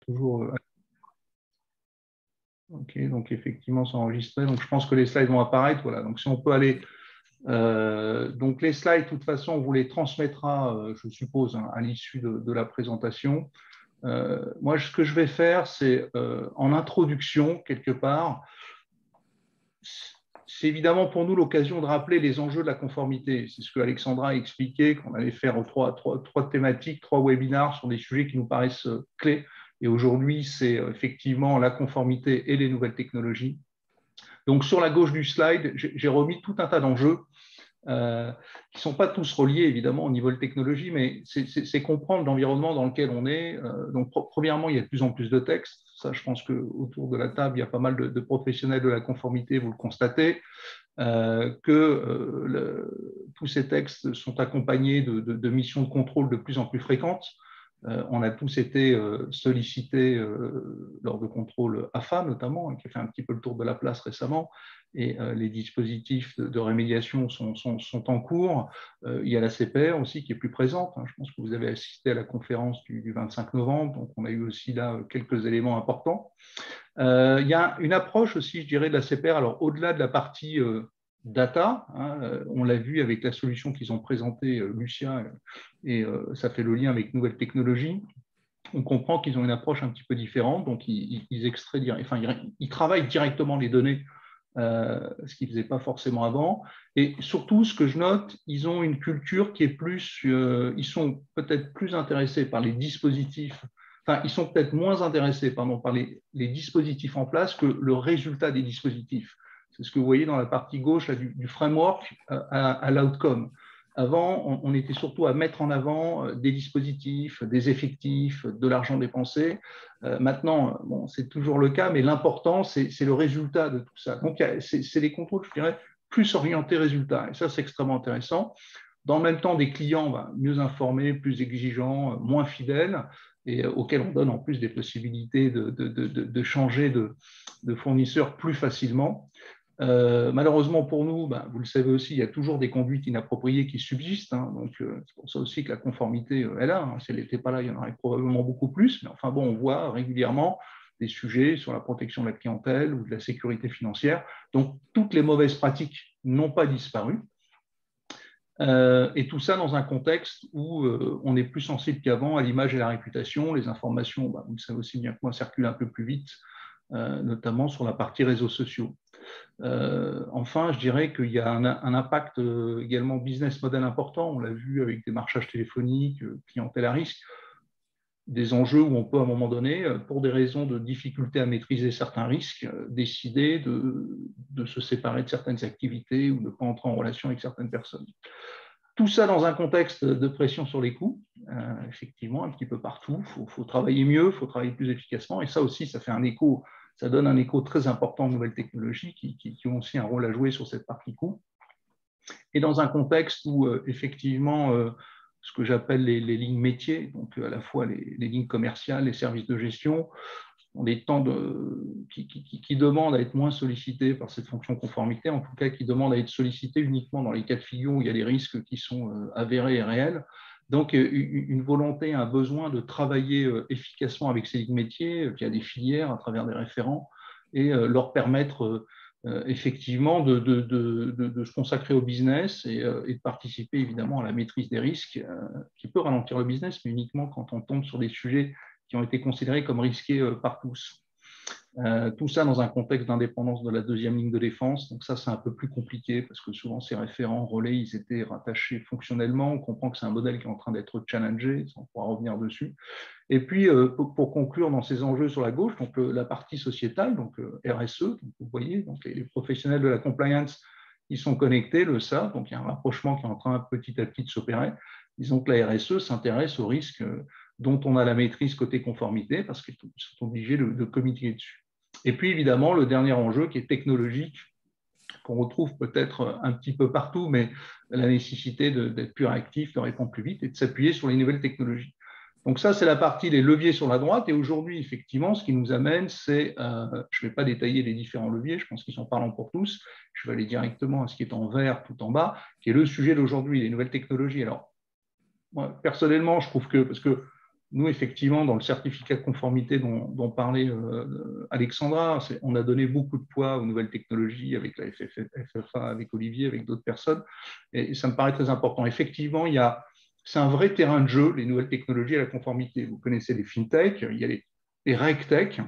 toujours. Ok, donc effectivement, c'est enregistré. Donc je pense que les slides vont apparaître. Voilà. Donc si on peut aller. Donc les slides, de toute façon, on vous les transmettra, je suppose, hein, à l'issue de la présentation. Moi, ce que je vais faire, c'est en introduction, quelque part, c'est évidemment pour nous l'occasion de rappeler les enjeux de la conformité. C'est ce que Alexandra a expliqué, qu'on allait faire trois thématiques, 3 webinars sur des sujets qui nous paraissent clés. Et aujourd'hui, c'est effectivement la conformité et les nouvelles technologies. Donc, sur la gauche du slide, j'ai remis tout un tas d'enjeux qui ne sont pas tous reliés, évidemment, au niveau de technologie, mais c'est comprendre l'environnement dans lequel on est. Donc, premièrement, il y a de plus en plus de textes. Ça, je pense qu'autour de la table, il y a pas mal de professionnels de la conformité, vous le constatez, tous ces textes sont accompagnés de missions de contrôle de plus en plus fréquentes. On a tous été sollicités lors de contrôles AFA notamment, hein, qui a fait un petit peu le tour de la place récemment, et les dispositifs de rémédiation sont en cours. Il y a la CPR aussi qui est plus présente. Hein. Je pense que vous avez assisté à la conférence du 25 novembre, donc on a eu aussi là quelques éléments importants. Il y a une approche aussi, je dirais, de la CPR, alors au-delà de la partie data, hein, on l'a vu avec la solution qu'ils ont présentée, Lucia, et ça fait le lien avec nouvelles technologies. On comprend qu'ils ont une approche un petit peu différente, donc ils travaillent directement les données, ce qu'ils ne faisaient pas forcément avant. Et surtout, ce que je note, ils ont une culture qui est plus, ils sont peut-être plus intéressés par les dispositifs, enfin, ils sont peut-être moins intéressés par les dispositifs en place que le résultat des dispositifs. C'est ce que vous voyez dans la partie gauche là, du framework à l'outcome. Avant, on était surtout à mettre en avant des dispositifs, des effectifs, de l'argent dépensé. Maintenant, bon, c'est toujours le cas, mais l'important, c'est le résultat de tout ça. Donc, c'est des contrôles, je dirais, plus orientés résultats. Et ça, c'est extrêmement intéressant. Dans le même temps, des clients mieux informés, plus exigeants, moins fidèles, et auxquels on donne en plus des possibilités de changer de fournisseur plus facilement. Malheureusement pour nous, vous le savez aussi, il y a toujours des conduites inappropriées qui subsistent. Hein, donc, c'est pour ça aussi que la conformité est là. Hein, si elle n'était pas là, il y en aurait probablement beaucoup plus. Mais enfin bon, on voit régulièrement des sujets sur la protection de la clientèle ou de la sécurité financière. Donc, toutes les mauvaises pratiques n'ont pas disparu. Et tout ça dans un contexte où on est plus sensible qu'avant à l'image et à la réputation. Les informations, vous le savez aussi bien que moi, circulent un peu plus vite, notamment sur la partie réseaux sociaux. Enfin, je dirais qu'il y a un impact également business model important. On l'a vu avec des marchages téléphoniques, clientèle à risque, des enjeux où on peut à un moment donné, pour des raisons de difficulté à maîtriser certains risques, décider de se séparer de certaines activités ou de ne pas entrer en relation avec certaines personnes. Tout ça dans un contexte de pression sur les coûts, effectivement, un petit peu partout. Il faut travailler mieux, il faut travailler plus efficacement. Et ça aussi, ça fait un écho, ça donne un écho très important aux nouvelles technologies qui ont aussi un rôle à jouer sur cette partie coût. Et dans un contexte où, effectivement, ce que j'appelle les lignes métiers, donc à la fois les lignes commerciales, les services de gestion, ont des temps qui demandent à être moins sollicités par cette fonction conformité, en tout cas qui demandent à être sollicités uniquement dans les cas de figure où il y a des risques qui sont avérés et réels. Donc, une volonté, un besoin de travailler efficacement avec ces lignes métiers via des filières, à travers des référents, et leur permettre effectivement de se consacrer au business et de participer évidemment à la maîtrise des risques, qui peut ralentir le business, mais uniquement quand on tombe sur des sujets qui ont été considérés comme risqués par tous. Tout ça dans un contexte d'indépendance de la deuxième ligne de défense. Donc ça, c'est un peu plus compliqué parce que souvent, ces référents relais, ils étaient rattachés fonctionnellement. On comprend que c'est un modèle qui est en train d'être challengé. On pourra revenir dessus. Et puis, pour conclure dans ces enjeux sur la gauche, donc la partie sociétale, donc RSE, donc vous voyez, donc les professionnels de la compliance, ils sont connectés, le savent. Donc il y a un rapprochement qui est en train petit à petit de s'opérer. Disons que la RSE s'intéresse aux risques dont on a la maîtrise côté conformité parce qu'ils sont obligés de communiquer dessus. Et puis évidemment, le dernier enjeu qui est technologique, qu'on retrouve peut-être un petit peu partout, mais la nécessité d'être plus réactif, de répondre plus vite et de s'appuyer sur les nouvelles technologies. Donc ça, c'est la partie des leviers sur la droite. Et aujourd'hui, effectivement, ce qui nous amène, c'est, je ne vais pas détailler les différents leviers, je pense qu'ils sont parlants pour tous. Je vais aller directement à ce qui est en vert tout en bas, qui est le sujet d'aujourd'hui, les nouvelles technologies. Alors, moi, personnellement, je trouve que, parce que nous, effectivement, dans le certificat de conformité dont parlait Alexandra, on a donné beaucoup de poids aux nouvelles technologies avec la FFA, avec Olivier, avec d'autres personnes, et ça me paraît très important. Effectivement, c'est un vrai terrain de jeu, les nouvelles technologies et la conformité. Vous connaissez les fintech, il y a les regtech,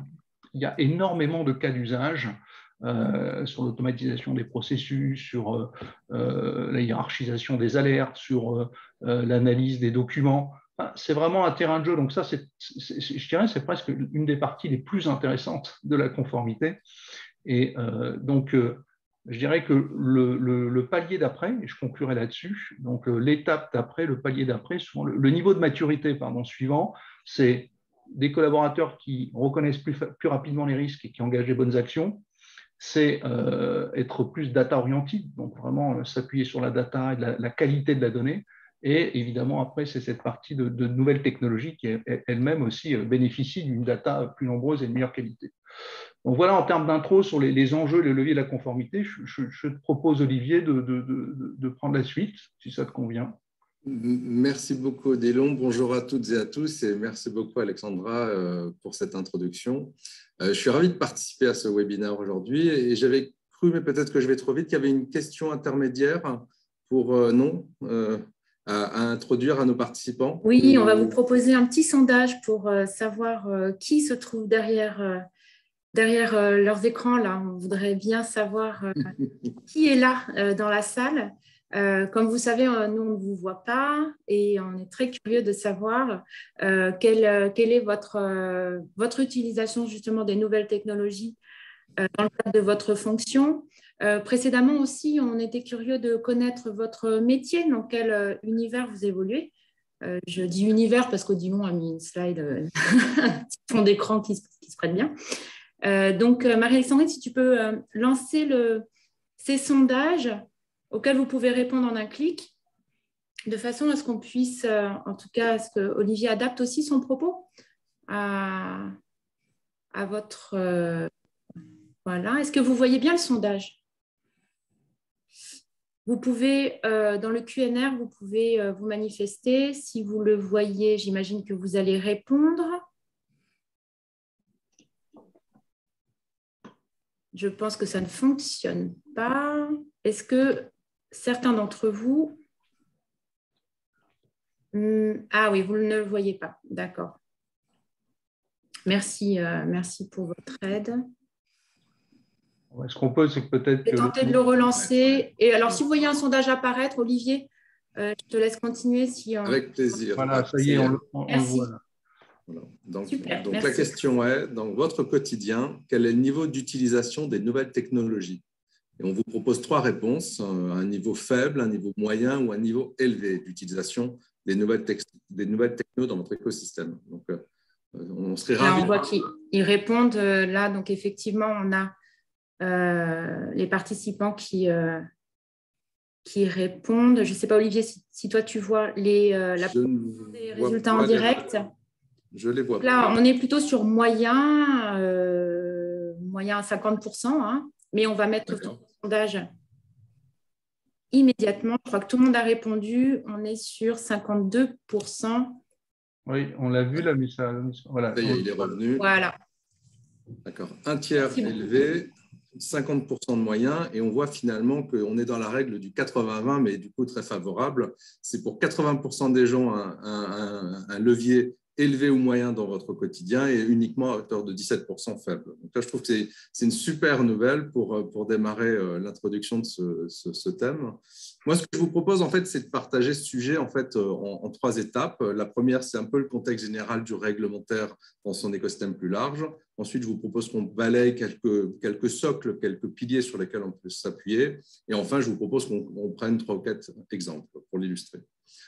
il y a énormément de cas d'usage sur l'automatisation des processus, sur la hiérarchisation des alertes, sur l'analyse des documents. Enfin, c'est vraiment un terrain de jeu. Donc ça, je dirais, c'est presque une des parties les plus intéressantes de la conformité. Et je dirais que le palier d'après, et je conclurai là-dessus, donc l'étape d'après, le palier d'après, le niveau de maturité suivant, c'est des collaborateurs qui reconnaissent plus rapidement les risques et qui engagent les bonnes actions. C'est être plus data-oriented, donc vraiment s'appuyer sur la data et la qualité de la donnée. Et évidemment, après, c'est cette partie de nouvelles technologies qui elle-même aussi bénéficie d'une data plus nombreuse et de meilleure qualité. Donc voilà, en termes d'intro sur les enjeux et les leviers de la conformité, je te propose, Olivier, de prendre la suite, si ça te convient. Merci beaucoup, Odilon. Bonjour à toutes et à tous et merci beaucoup, Alexandra, pour cette introduction. Je suis ravi de participer à ce webinaire aujourd'hui et j'avais cru, mais peut-être que je vais trop vite, qu'il y avait une question intermédiaire pour à introduire à nos participants. Oui, on va vous proposer un petit sondage pour savoir qui se trouve derrière leurs écrans. Là, on voudrait bien savoir qui est là dans la salle. Comme vous savez, nous, on ne vous voit pas et on est très curieux de savoir quelle est votre utilisation justement des nouvelles technologies dans le cadre de votre fonction. Précédemment aussi, on était curieux de connaître votre métier, dans quel univers vous évoluez. Je dis univers parce qu'Odilon a mis une slide, un petit fond d'écran qui se prête bien. Donc, Marie-Alexandrine, si tu peux lancer ces sondages auxquels vous pouvez répondre en un clic, de façon à ce qu'on puisse, en tout cas, à ce que Olivier adapte aussi son propos à votre... voilà. Est-ce que vous voyez bien le sondage ? Vous pouvez, dans le Q&R, vous pouvez vous manifester. Si vous le voyez, j'imagine que vous allez répondre. Je pense que ça ne fonctionne pas. Est-ce que certains d'entre vous... Ah oui, vous ne le voyez pas. D'accord. Merci, merci pour votre aide. Ce qu'on peut, c'est que peut-être... Je vais tenter de le relancer. Et alors, si vous voyez un sondage apparaître, Olivier, je te laisse continuer. Avec plaisir. Voilà, ça y est, on le voit là. Voilà. Donc Super, la question est, dans votre quotidien, quel est le niveau d'utilisation des nouvelles technologies? Et on vous propose 3 réponses, un niveau faible, un niveau moyen ou un niveau élevé d'utilisation des nouvelles techno dans votre écosystème. Donc, on serait ravis. Là, on voit qu'ils répondent. Là, donc effectivement, on a les participants qui répondent. Je ne sais pas, Olivier, si toi, tu vois les résultats en direct. Je les vois. Là, on est plutôt sur moyen à 50%, hein, mais on va mettre le sondage immédiatement. Je crois que tout le monde a répondu. On est sur 52%. Oui, on l'a vu là, mais ça... Voilà. Il est revenu. Voilà. D'accord. Un tiers élevé, 50% de moyens, et on voit finalement qu'on est dans la règle du 80-20, mais du coup très favorable. C'est pour 80% des gens un levier élevé ou moyen dans votre quotidien et uniquement à hauteur de 17% faible. Donc là, je trouve que c'est une super nouvelle pour démarrer l'introduction de ce thème. Moi, ce que je vous propose, en fait, c'est de partager ce sujet en 3 étapes. La première, c'est un peu le contexte général du réglementaire dans son écosystème plus large. Ensuite, je vous propose qu'on balaye quelques socles, quelques piliers sur lesquels on peut s'appuyer. Et enfin, je vous propose qu'on prenne 3 ou 4 exemples pour l'illustrer.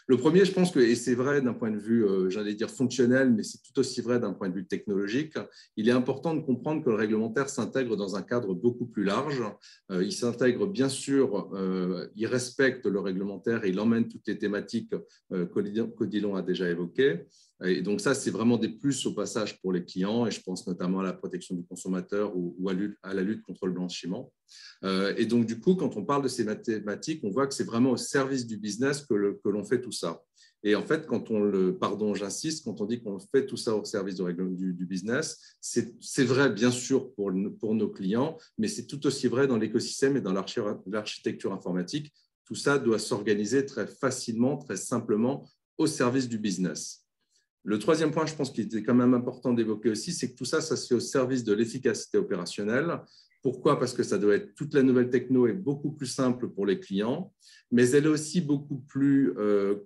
Le premier, je pense que, et c'est vrai d'un point de vue, j'allais dire fonctionnel, mais c'est tout aussi vrai d'un point de vue technologique, il est important de comprendre que le réglementaire s'intègre dans un cadre beaucoup plus large. Il s'intègre, bien sûr, il respecte le réglementaire et il emmène toutes les thématiques qu'Odilon a déjà évoquées. Et donc ça, c'est vraiment des plus au passage pour les clients, et je pense notamment à la protection du consommateur ou à la lutte contre le blanchiment. Et donc du coup, quand on parle de ces thématiques, on voit que c'est vraiment au service du business que l'on fait tout ça. Et en fait, j'insiste, quand on dit qu'on fait tout ça au service du business, c'est vrai, bien sûr, pour nos clients, mais c'est tout aussi vrai dans l'écosystème et dans l'architecture informatique. Tout ça doit s'organiser très facilement, très simplement au service du business. Le troisième point, je pense qu'il était quand même important d'évoquer aussi, c'est que tout ça, ça se fait au service de l'efficacité opérationnelle. Pourquoi? Parce que ça doit être toute la nouvelle techno est beaucoup plus simple pour les clients, mais elle est aussi beaucoup plus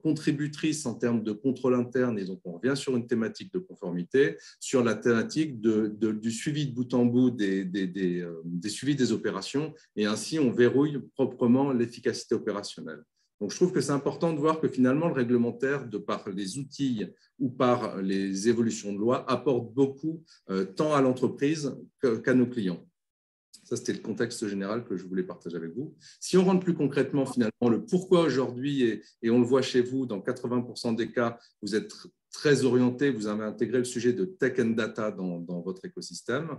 contributrice en termes de contrôle interne. Et donc, on revient sur une thématique de conformité, sur la thématique du suivi de bout en bout des suivis des opérations. Et ainsi, on verrouille proprement l'efficacité opérationnelle. Donc, je trouve que c'est important de voir que finalement, le réglementaire, de par les outils ou par les évolutions de loi, apporte beaucoup tant à l'entreprise qu'à nos clients. Ça, c'était le contexte général que je voulais partager avec vous. Si on rentre plus concrètement, finalement, le pourquoi aujourd'hui, et on le voit chez vous, dans 80% des cas, vous êtes très orienté, vous avez intégré le sujet de tech and data dans votre écosystème.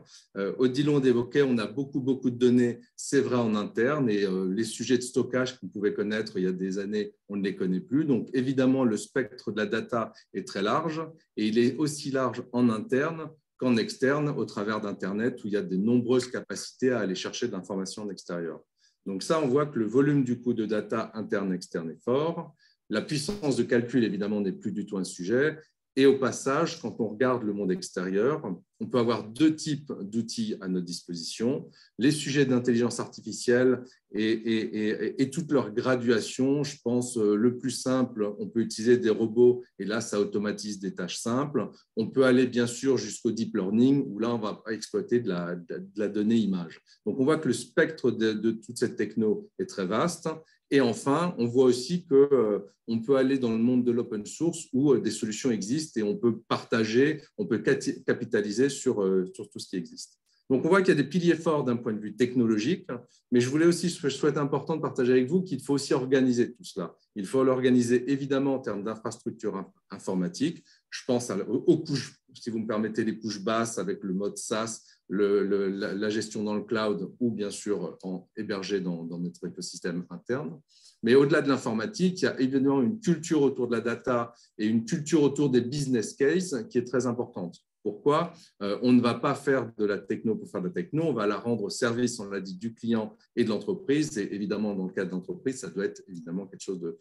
Odilon d'évoquer, on a beaucoup de données, c'est vrai, en interne, et les sujets de stockage qu'on pouvait connaître il y a des années, on ne les connaît plus. Donc, évidemment, le spectre de la data est très large, et il est aussi large en interne qu'en externe, au travers d'Internet, où il y a de nombreuses capacités à aller chercher de l'information en extérieur. Donc ça, on voit que le volume du coup de data interne-externe est fort. La puissance de calcul, évidemment, n'est plus du tout un sujet. Et au passage, quand on regarde le monde extérieur, on peut avoir deux types d'outils à notre disposition. Les sujets d'intelligence artificielle et toute leur graduation. Je pense le plus simple, on peut utiliser des robots et là, ça automatise des tâches simples. On peut aller bien sûr jusqu'au deep learning où là, on va exploiter de la donnée image. Donc, on voit que le spectre de toute cette techno est très vaste. Et enfin, on voit aussi qu'on peut aller dans le monde de l'open source où des solutions existent et on peut partager, on peut capitaliser sur tout ce qui existe. Donc, on voit qu'il y a des piliers forts d'un point de vue technologique, mais je souhaite important de partager avec vous qu'il faut aussi organiser tout cela. Il faut l'organiser évidemment en termes d'infrastructure informatique. Je pense aux couches, si vous me permettez, les couches basses avec le mode SaaS, la gestion dans le cloud ou bien sûr hébergé dans notre écosystème interne. Mais au-delà de l'informatique, il y a évidemment une culture autour de la data et une culture autour des business cases qui est très importante. Pourquoi? On ne va pas faire de la techno pour faire de la techno, on va la rendre au service, on l'a dit, du client et de l'entreprise. Et évidemment, dans le cas de l'entreprise, ça doit être évidemment quelque chose de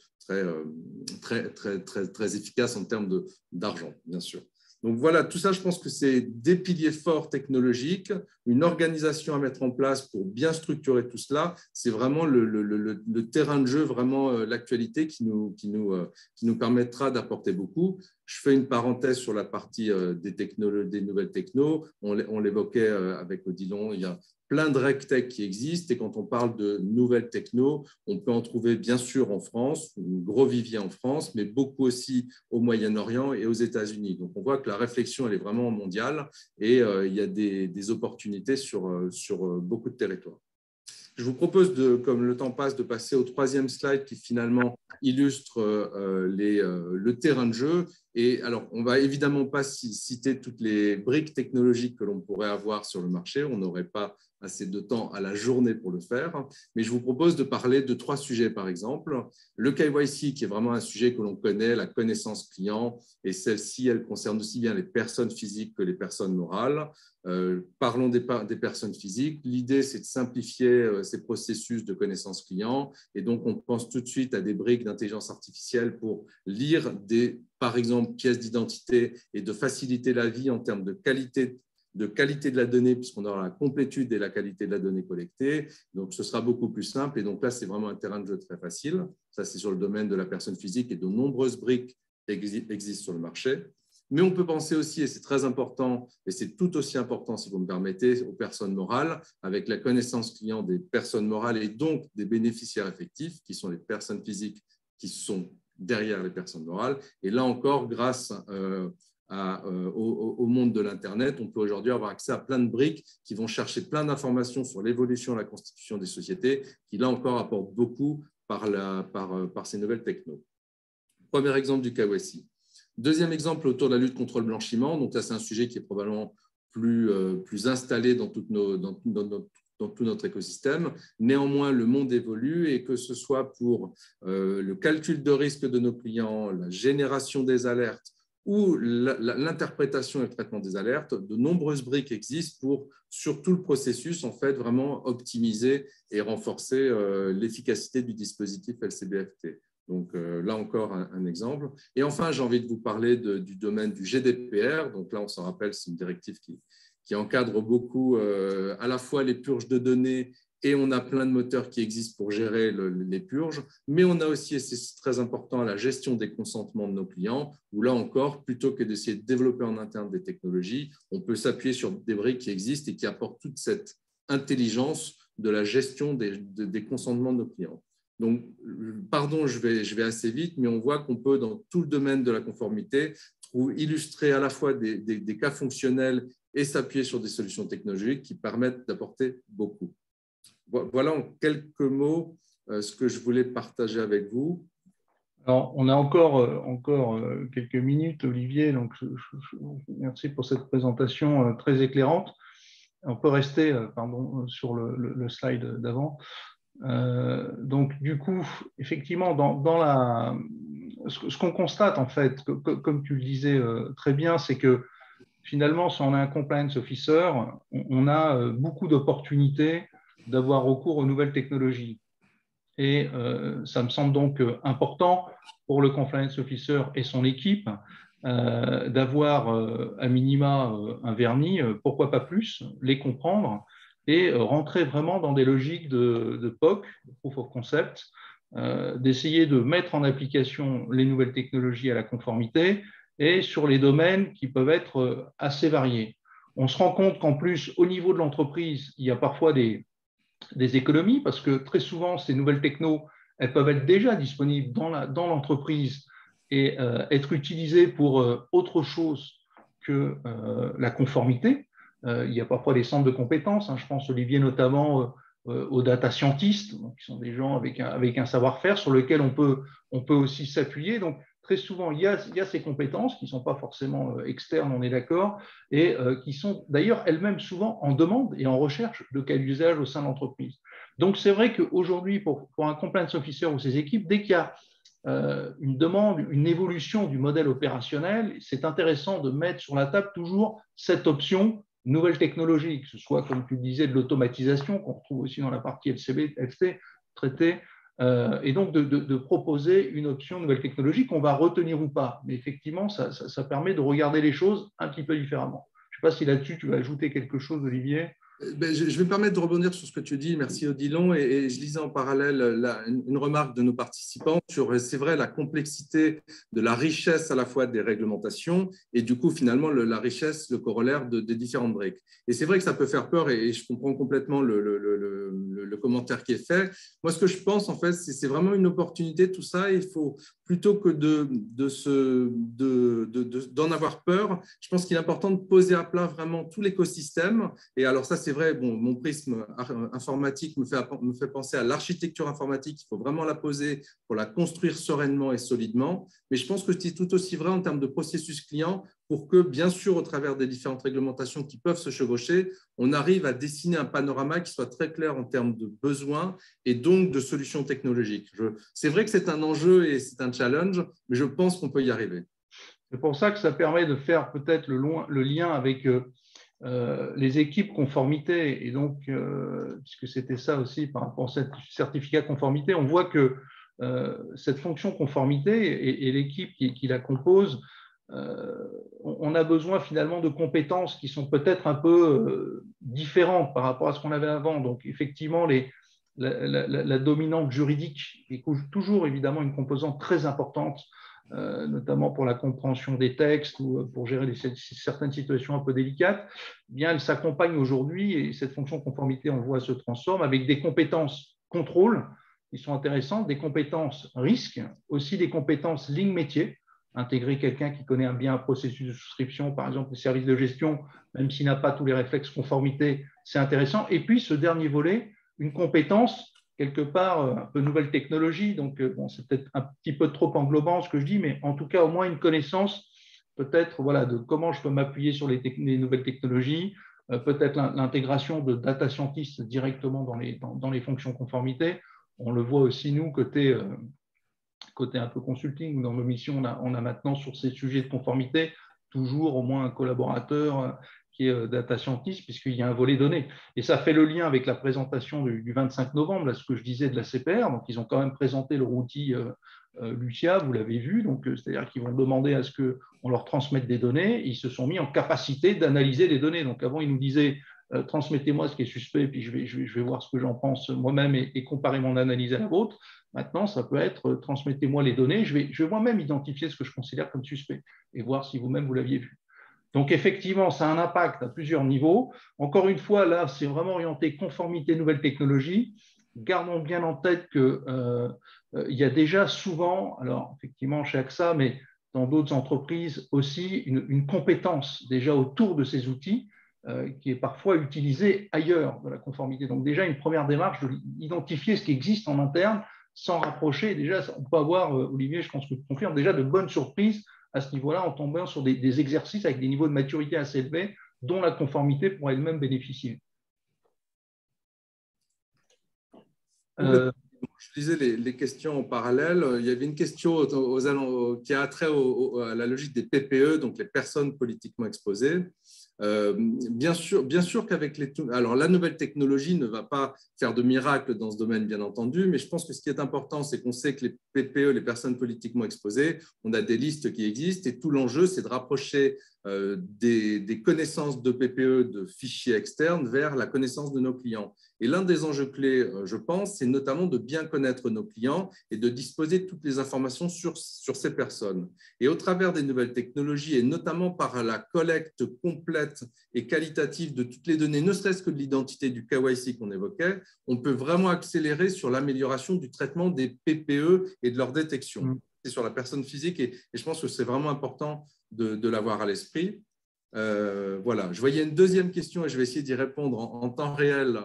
très efficace en termes d'argent, bien sûr. Donc voilà, tout ça, je pense que c'est des piliers forts technologiques, une organisation à mettre en place pour bien structurer tout cela. C'est vraiment le terrain de jeu, vraiment l'actualité qui nous permettra d'apporter beaucoup. Je fais une parenthèse sur la partie des nouvelles technos. On l'évoquait avec Odilon, il y a plein de RegTech qui existent et quand on parle de nouvelles techno, on peut en trouver bien sûr en France, un gros vivier en France, mais beaucoup aussi au Moyen-Orient et aux États-Unis. Donc on voit que la réflexion elle est vraiment mondiale et il y a des opportunités sur beaucoup de territoires. Je vous propose, comme le temps passe, de passer au troisième slide qui finalement illustre le terrain de jeu. Et alors, on ne va évidemment pas citer toutes les briques technologiques que l'on pourrait avoir sur le marché. On n'aurait pas assez de temps à la journée pour le faire. Mais je vous propose de parler de trois sujets, par exemple. Le KYC, qui est vraiment un sujet que l'on connaît, la connaissance client, et celle-ci, elle concerne aussi bien les personnes physiques que les personnes morales. Parlons des personnes physiques. L'idée, c'est de simplifier ces processus de connaissance client. Et donc, on pense tout de suite à des briques d'intelligence artificielle pour lire par exemple, pièces d'identité et de faciliter la vie en termes de qualité de la donnée, puisqu'on aura la complétude et la qualité de la donnée collectée. Donc, ce sera beaucoup plus simple. Et donc là, c'est vraiment un terrain de jeu très facile. Ça, c'est sur le domaine de la personne physique et de nombreuses briques existent sur le marché. Mais on peut penser aussi, et c'est très important, et c'est tout aussi important, si vous me permettez, aux personnes morales, avec la connaissance client des personnes morales et donc des bénéficiaires effectifs, qui sont les personnes physiques qui sont derrière les personnes morales. Et là encore, grâce au monde de l'Internet, on peut aujourd'hui avoir accès à plein de briques qui vont chercher plein d'informations sur l'évolution et la constitution des sociétés, qui là encore apportent beaucoup par ces nouvelles technos. Premier exemple du KYC. Deuxième exemple autour de la lutte contre le blanchiment. Donc là, c'est un sujet qui est probablement plus installé dans dans tout notre écosystème. Néanmoins, le monde évolue et que ce soit pour le calcul de risque de nos clients, la génération des alertes ou l'interprétation et le traitement des alertes, de nombreuses briques existent pour, sur tout le processus, en fait, vraiment optimiser et renforcer l'efficacité du dispositif LCBFT. Donc là encore, un exemple. Et enfin, j'ai envie de vous parler du domaine du GDPR. Donc là, on s'en rappelle, c'est une directive qui encadre beaucoup à la fois les purges de données et on a plein de moteurs qui existent pour gérer les purges, mais on a aussi, et c'est très important, la gestion des consentements de nos clients, où là encore, plutôt que d'essayer de développer en interne des technologies, on peut s'appuyer sur des briques qui existent et qui apportent toute cette intelligence de la gestion des consentements de nos clients. Donc, pardon, je vais assez vite, mais on voit qu'on peut, dans tout le domaine de la conformité, illustrer à la fois des cas fonctionnels et s'appuyer sur des solutions technologiques qui permettent d'apporter beaucoup. Voilà en quelques mots ce que je voulais partager avec vous. Alors, on a encore quelques minutes, Olivier, donc merci pour cette présentation très éclairante. On peut rester sur le slide d'avant. Donc, du coup, effectivement, ce qu'on constate, en fait, comme tu le disais très bien, c'est que finalement, si on a un compliance officer, on a beaucoup d'opportunités d'avoir recours aux nouvelles technologies. Et ça me semble donc important pour le compliance officer et son équipe d'avoir à minima un vernis, pourquoi pas plus, les comprendre et rentrer vraiment dans des logiques de POC, de Proof of Concept, d'essayer de mettre en application les nouvelles technologies à la conformité et sur les domaines qui peuvent être assez variés. On se rend compte qu'en plus, au niveau de l'entreprise, il y a parfois des économies parce que très souvent, ces nouvelles technos, elles peuvent être déjà disponibles dans l'entreprise et être utilisées pour autre chose que la conformité. Il y a parfois des centres de compétences, je pense, Olivier, notamment aux data scientists, qui sont des gens avec un savoir-faire sur lequel on peut aussi s'appuyer. Donc, très souvent, il y a ces compétences qui ne sont pas forcément externes, on est d'accord, et qui sont d'ailleurs elles-mêmes souvent en demande et en recherche de cas d'usage au sein de l'entreprise. Donc, c'est vrai qu'aujourd'hui, pour un compliance officer ou ses équipes, dès qu'il y a une demande, une évolution du modèle opérationnel, c'est intéressant de mettre sur la table toujours cette option nouvelle technologie, que ce soit, comme tu le disais, de l'automatisation, qu'on retrouve aussi dans la partie LCB, traité, et donc de proposer une option nouvelle technologie qu'on va retenir ou pas. Mais effectivement, ça permet de regarder les choses un petit peu différemment. Je ne sais pas si là-dessus, tu vas ajouter quelque chose, Olivier. Je vais me permettre de rebondir sur ce que tu dis. Merci Odilon. Et je lisais en parallèle une remarque de nos participants sur, c'est vrai, la complexité de la richesse à la fois des réglementations et du coup, finalement, la richesse, le corollaire des différentes briques. Et c'est vrai que ça peut faire peur et je comprends complètement le commentaire qui est fait. Moi, ce que je pense, en fait, c'est vraiment une opportunité, tout ça. Il faut, plutôt que d'en avoir peur, je pense qu'il est important de poser à plat vraiment tout l'écosystème. Et alors ça, c'est vrai, bon, mon prisme informatique me fait penser à l'architecture informatique. Il faut vraiment la poser pour la construire sereinement et solidement. Mais je pense que c'est tout aussi vrai en termes de processus client pour que, bien sûr, au travers des différentes réglementations qui peuvent se chevaucher, on arrive à dessiner un panorama qui soit très clair en termes de besoins et donc de solutions technologiques. C'est vrai que c'est un enjeu et c'est un challenge, mais je pense qu'on peut y arriver. C'est pour ça que ça permet de faire peut-être le lien avec les équipes conformité. Et donc, puisque c'était ça aussi par rapport à ce certificat conformité, on voit que cette fonction conformité et l'équipe qui la compose, on a besoin finalement de compétences qui sont peut-être un peu différentes par rapport à ce qu'on avait avant. Donc, effectivement, la dominante juridique est toujours évidemment une composante très importante, notamment pour la compréhension des textes ou pour gérer certaines situations un peu délicates. Eh bien, elle s'accompagne aujourd'hui, et cette fonction conformité, on voit, se transforme avec des compétences contrôle qui sont intéressantes, des compétences risque, aussi des compétences ligne métier. Intégrer quelqu'un qui connaît bien un processus de souscription, par exemple les services de gestion, même s'il n'a pas tous les réflexes conformité, c'est intéressant. Et puis, ce dernier volet, une compétence, quelque part, un peu nouvelle technologie. Donc, bon, c'est peut-être un petit peu trop englobant ce que je dis, mais en tout cas, au moins une connaissance peut-être de comment je peux m'appuyer sur les nouvelles technologies, peut-être l'intégration de data scientists directement dans les fonctions conformité. On le voit aussi, nous, côté un peu consulting, dans nos missions, on a maintenant sur ces sujets de conformité toujours au moins un collaborateur qui est data scientist, puisqu'il y a un volet données. Et ça fait le lien avec la présentation du 25 novembre, là, ce que je disais de la CPR. Donc, ils ont quand même présenté leur outil Lucia, vous l'avez vu. Donc, c'est-à-dire qu'ils vont demander à ce qu'on leur transmette des données. Ils se sont mis en capacité d'analyser les données. Donc, avant, ils nous disaient transmettez-moi ce qui est suspect, puis je vais voir ce que j'en pense moi-même et comparer mon analyse à la vôtre. Maintenant, ça peut être transmettez-moi les données, je vais moi-même identifier ce que je considère comme suspect et voir si vous-même vous l'aviez vu. Donc, effectivement, ça a un impact à plusieurs niveaux. Encore une fois, là, c'est vraiment orienté conformité nouvelles technologies. Gardons bien en tête qu'il y a déjà souvent, alors effectivement chez AXA, mais dans d'autres entreprises aussi, une compétence déjà autour de ces outils qui est parfois utilisée ailleurs de la conformité. Donc déjà, une première démarche d'identifier ce qui existe en interne sans rapprocher. Déjà, on peut avoir, Olivier, je pense que tu confirmes, déjà de bonnes surprises à ce niveau-là en tombant sur des exercices avec des niveaux de maturité assez élevés dont la conformité pourrait elle-même bénéficier. Je lisais les questions en parallèle. Il y avait une question qui a trait à la logique des PPE, donc les personnes politiquement exposées. Bien sûr qu'avec alors la nouvelle technologie ne va pas faire de miracle dans ce domaine, bien entendu, mais je pense que ce qui est important, c'est qu'on sait que les PPE, les personnes politiquement exposées, on a des listes qui existent et tout l'enjeu, c'est de rapprocher des connaissances de PPE, de fichiers externes, vers la connaissance de nos clients. Et l'un des enjeux clés, je pense, c'est notamment de bien connaître nos clients et de disposer de toutes les informations sur ces personnes. Et au travers des nouvelles technologies, et notamment par la collecte complète et qualitative de toutes les données, ne serait-ce que de l'identité du KYC qu'on évoquait, on peut vraiment accélérer sur l'amélioration du traitement des PPE et de leur détection. C'est sur la personne physique et je pense que c'est vraiment important de l'avoir à l'esprit. Voilà, je voyais une deuxième question et je vais essayer d'y répondre en temps réel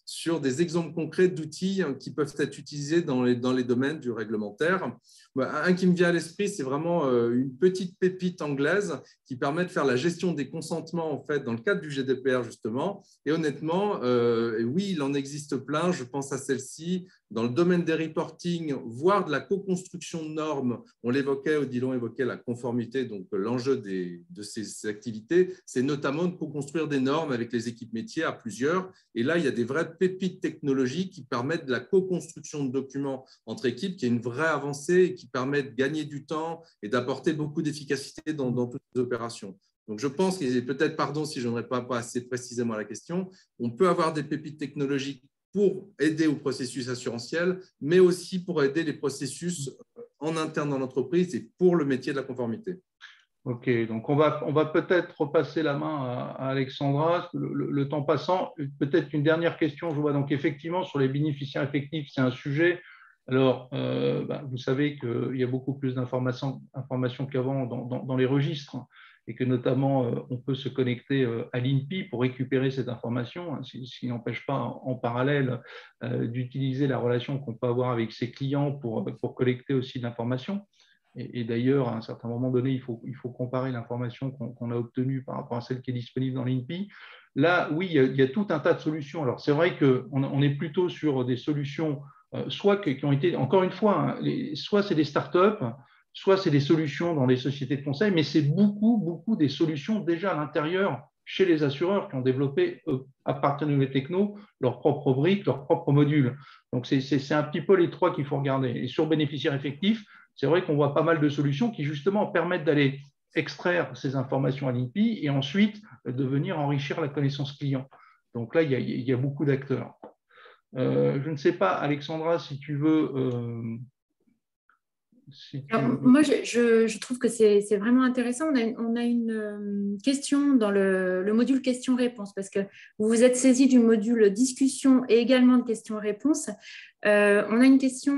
sur des exemples concrets d'outils qui peuvent être utilisés dans les domaines du réglementaire. Un qui me vient à l'esprit, c'est vraiment une petite pépite anglaise qui permet de faire la gestion des consentements en fait, dans le cadre du GDPR justement. Et honnêtement, oui, il en existe plein. Je pense à celle-ci. Dans le domaine des reporting, voire de la co-construction de normes, on l'évoquait, Odilon évoquait la conformité, donc l'enjeu de ces activités, c'est notamment de co-construire des normes avec les équipes métiers à plusieurs. Et là, il y a des vraies pépites technologiques qui permettent de la co-construction de documents entre équipes, qui est une vraie avancée et qui permet de gagner du temps et d'apporter beaucoup d'efficacité dans toutes les opérations. Donc, je pense, et peut-être, pardon si je n'aurais pas assez précisément la question, on peut avoir des pépites technologiques pour aider au processus assurantiel, mais aussi pour aider les processus en interne dans l'entreprise et pour le métier de la conformité. Ok, donc on va peut-être repasser la main à Alexandra, le temps passant. Peut-être une dernière question, je vois. Donc effectivement, sur les bénéficiaires effectifs, c'est un sujet. Alors, vous savez qu'il y a beaucoup plus d'informations qu'avant dans les registres et que notamment, on peut se connecter à l'INPI pour récupérer cette information, ce qui n'empêche pas en parallèle d'utiliser la relation qu'on peut avoir avec ses clients pour collecter aussi de l'information. Et d'ailleurs, à un certain moment donné, il faut comparer l'information qu'on a obtenue par rapport à celle qui est disponible dans l'INPI. Là, oui, il y a tout un tas de solutions. Alors, c'est vrai qu'on est plutôt sur des solutions, soit qui ont été, encore une fois, soit c'est des startups, soit c'est des solutions dans les sociétés de conseil, mais c'est beaucoup des solutions déjà à l'intérieur chez les assureurs qui ont développé, à partir de nouvelles techno, leurs propres briques, leurs propres modules. Donc, c'est un petit peu les trois qu'il faut regarder. Et sur bénéficiaires effectifs, c'est vrai qu'on voit pas mal de solutions qui justement permettent d'aller extraire ces informations à l'INPI et ensuite de venir enrichir la connaissance client. Donc là, il y a beaucoup d'acteurs. Je ne sais pas, Alexandra, si tu veux… Alors, moi, je trouve que c'est vraiment intéressant. On a une question dans le module questions-réponses parce que vous vous êtes saisi du module discussion et également de questions-réponses. On a une question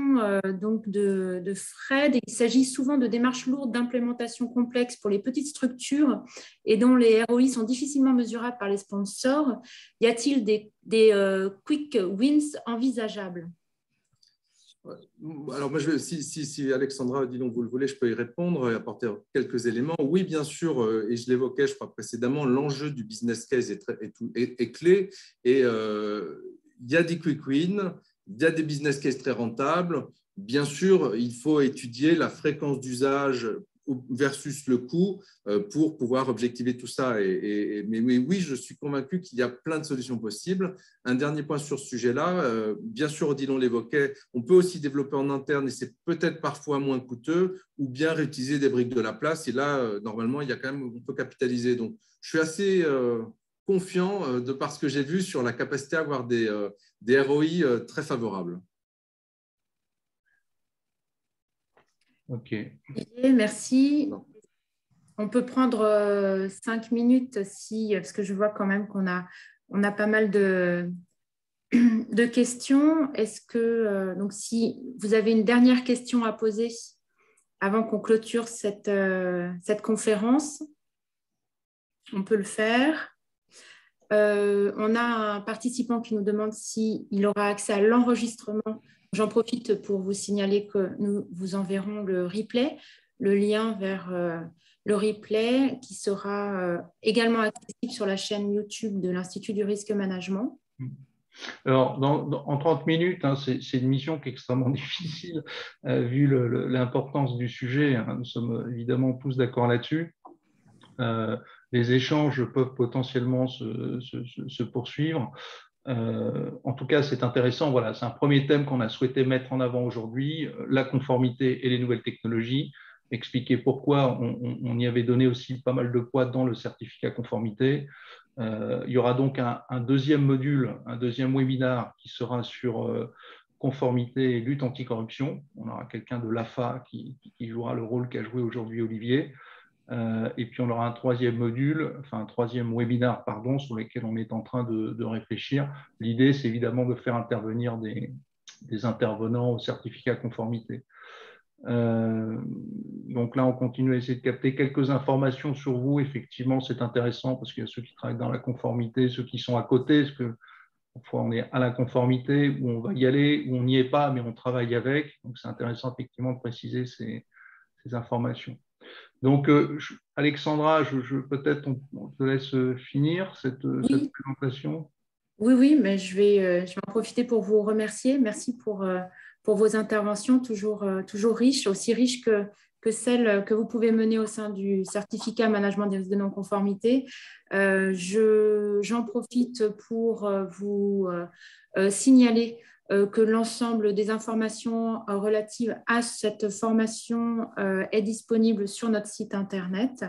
donc de Fred. Il s'agit souvent de démarches lourdes d'implémentation complexe pour les petites structures et dont les ROI sont difficilement mesurables par les sponsors. Y a-t-il des quick wins envisageables ? Alors, moi, si Alexandra, dis donc, vous le voulez, je peux y répondre et apporter quelques éléments. Oui, bien sûr, et je l'évoquais, je crois, précédemment, l'enjeu du business case est clé. Et il y a des quick wins, il y a des business cases très rentables. Bien sûr, il faut étudier la fréquence d'usage versus le coût pour pouvoir objectiver tout ça. Mais oui, je suis convaincu qu'il y a plein de solutions possibles. Un dernier point sur ce sujet-là, bien sûr, Odilon l'évoquait, on peut aussi développer en interne et c'est peut-être parfois moins coûteux ou bien réutiliser des briques de la place. Et là, normalement, il y a quand même, on peut capitaliser. Donc, je suis assez confiant de par ce que j'ai vu sur la capacité à avoir des ROI très favorables. Ok. Merci. On peut prendre 5 minutes parce que je vois quand même qu'on a pas mal de questions. Est-ce que, donc, si vous avez une dernière question à poser avant qu'on clôture cette conférence, on peut le faire. On a un participant qui nous demande s'il aura accès à l'enregistrement. J'en profite pour vous signaler que nous vous enverrons le replay, le lien vers le replay qui sera également accessible sur la chaîne YouTube de l'Institut du risque management. Alors, en 30 minutes, hein, c'est une mission qui est extrêmement difficile vu l'importance du sujet. Hein, nous sommes évidemment tous d'accord là-dessus. Les échanges peuvent potentiellement se poursuivre. En tout cas, c'est intéressant. Voilà, c'est un premier thème qu'on a souhaité mettre en avant aujourd'hui, la conformité et les nouvelles technologies. Expliquer pourquoi on y avait donné aussi pas mal de poids dans le certificat conformité. Il y aura donc un deuxième module, un deuxième webinaire qui sera sur conformité et lutte anticorruption. On aura quelqu'un de l'AFA qui jouera le rôle qu'a joué aujourd'hui Olivier. Et puis on aura un troisième module, enfin un troisième webinaire, pardon, sur lequel on est en train de réfléchir. L'idée, c'est évidemment de faire intervenir des intervenants au certificat conformité. Donc là, on continue à essayer de capter quelques informations sur vous. Effectivement, c'est intéressant parce qu'il y a ceux qui travaillent dans la conformité, ceux qui sont à côté, parce que parfois on est à la conformité, où on va y aller, où on n'y est pas, mais on travaille avec. Donc c'est intéressant effectivement de préciser ces informations. Donc, Alexandra, peut-être on te laisse finir cette présentation. Oui, mais je vais en profiter pour vous remercier. Merci pour vos interventions, toujours riches, aussi riches que celles que vous pouvez mener au sein du certificat management des risques de non-conformité. J'en profite pour vous signaler que l'ensemble des informations relatives à cette formation est disponible sur notre site internet.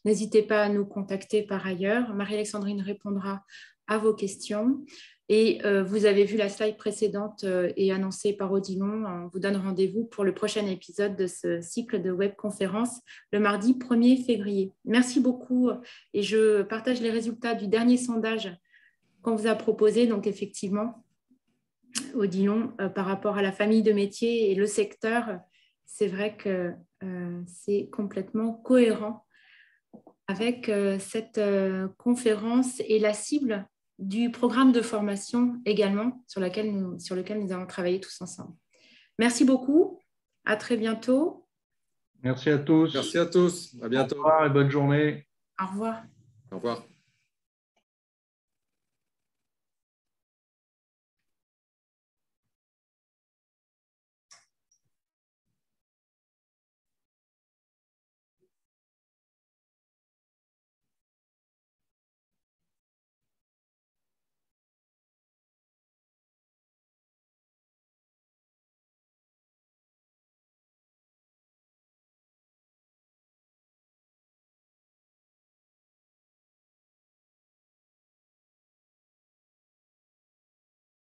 N'hésitez pas à nous contacter par ailleurs. Marie-Alexandrine répondra à vos questions. Et vous avez vu la slide précédente et annoncée par Odilon. On vous donne rendez-vous pour le prochain épisode de ce cycle de webconférence le mardi 1er février. Merci beaucoup et je partage les résultats du dernier sondage qu'on vous a proposé. Donc effectivement, Odilon, par rapport à la famille de métiers et le secteur, c'est vrai que c'est complètement cohérent avec cette conférence et la cible du programme de formation également sur lequel nous allons travailler tous ensemble. Merci beaucoup. À très bientôt. Merci à tous. Merci à tous. À bientôt. Au revoir et bonne journée. Au revoir. Au revoir.